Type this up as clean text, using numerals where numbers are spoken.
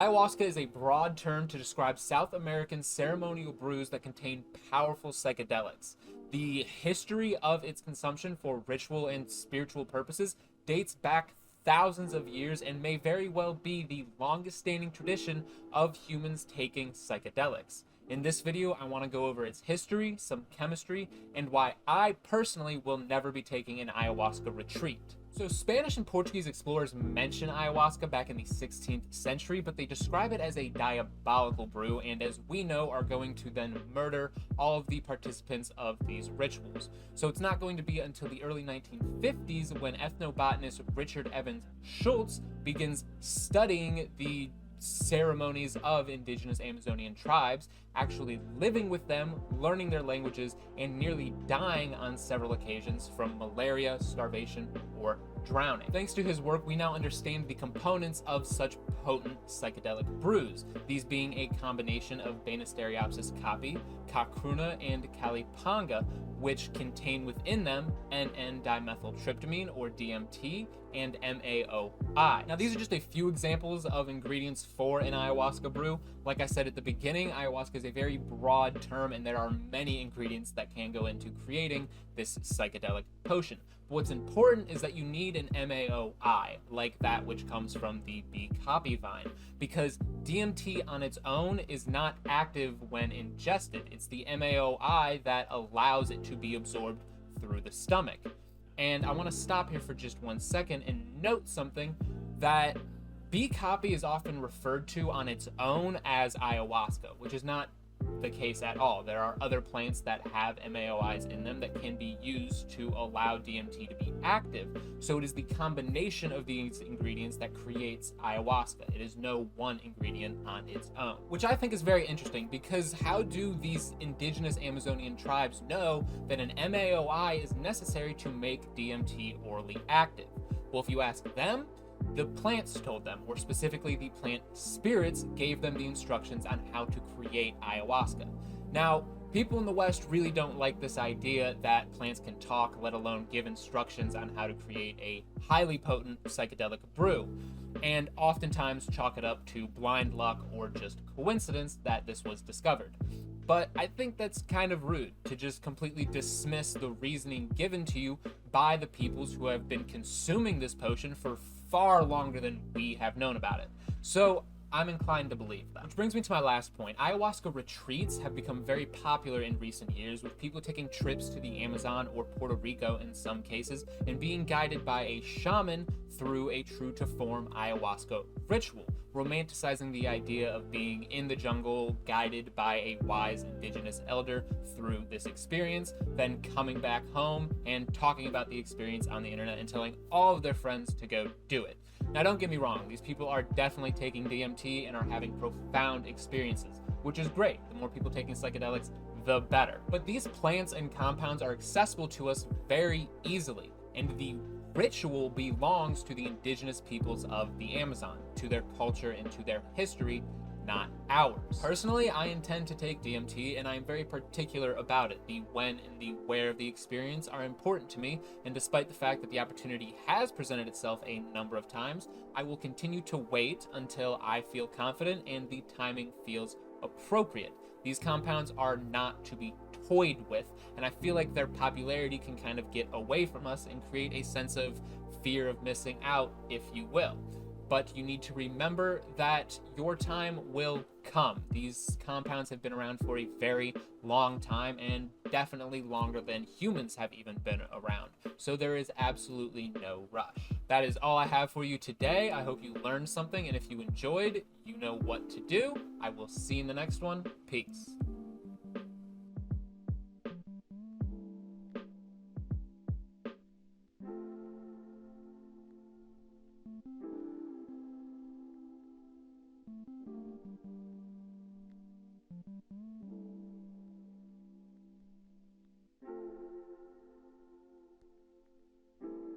Ayahuasca is a broad term to describe South American ceremonial brews that contain powerful psychedelics. The history of its consumption for ritual and spiritual purposes dates back thousands of years and may very well be the longest standing tradition of humans taking psychedelics. In this video, I want to go over its history, some chemistry, and why I personally will never be taking an ayahuasca retreat. So Spanish and Portuguese explorers mention ayahuasca back in the 16th century, but they describe it as a diabolical brew, and as we know, are going to then murder all of the participants of these rituals. So it's not going to be until the early 1950s when ethnobotanist Richard Evans Schultz begins studying the ceremonies of indigenous Amazonian tribes, actually living with them, learning their languages, and nearly dying on several occasions from malaria, starvation, or drowning. Thanks to his work, we now understand the components of such potent psychedelic brews, these being a combination of Banisteriopsis caapi, Cacruna, and Kalipanga, which contain within them N,N-dimethyltryptamine, or DMT, and MAOI. Now, these are just a few examples of ingredients for an ayahuasca brew. Like I said at the beginning, ayahuasca is a very broad term, and there are many ingredients that can go into creating this psychedelic potion. But what's important is that you need an MAOI, like that which comes from the bee caapi vine, because DMT on its own is not active when ingested. It's the MAOI that allows it to be absorbed through the stomach. And I want to stop here for just 1 second and note something, that bee caapi is often referred to on its own as ayahuasca, which is not the case at all. There are other plants that have MAOIs in them that can be used to allow DMT to be active. So it is the combination of these ingredients that creates ayahuasca. It is no one ingredient on its own, which I think is very interesting, because how do these indigenous Amazonian tribes know that an MAOI is necessary to make DMT orally active? Well, if you ask them, the plants told them, or specifically the plant spirits gave them the instructions on how to create ayahuasca. Now, people in the West really don't like this idea that plants can talk, let alone give instructions on how to create a highly potent psychedelic brew, and oftentimes chalk it up to blind luck or just coincidence that this was discovered. But I think that's kind of rude to just completely dismiss the reasoning given to you by the peoples who have been consuming this potion for far longer than we have known about it. So I'm inclined to believe that. Which brings me to my last point. Ayahuasca retreats have become very popular in recent years, with people taking trips to the Amazon or Puerto Rico in some cases, and being guided by a shaman through a true to form ayahuasca ritual, romanticizing the idea of being in the jungle, guided by a wise indigenous elder through this experience, then coming back home and talking about the experience on the internet and telling all of their friends to go do it. Now, don't get me wrong, these people are definitely taking DMT and are having profound experiences, which is great. The more people taking psychedelics, the better. But these plants and compounds are accessible to us very easily, and the ritual belongs to the indigenous peoples of the Amazon, to their culture and to their history, not ours. Personally, I intend to take DMT, and I am very particular about it. The when and the where of the experience are important to me, and despite the fact that the opportunity has presented itself a number of times, I will continue to wait until I feel confident and the timing feels appropriate. These compounds are not to be toyed with, and I feel like their popularity can kind of get away from us and create a sense of fear of missing out, if you will. But you need to remember that your time will come. These compounds have been around for a very long time, and definitely longer than humans have even been around. So there is absolutely no rush. That is all I have for you today. I hope you learned something, and if you enjoyed, you know what to do. I will see you in the next one. Peace.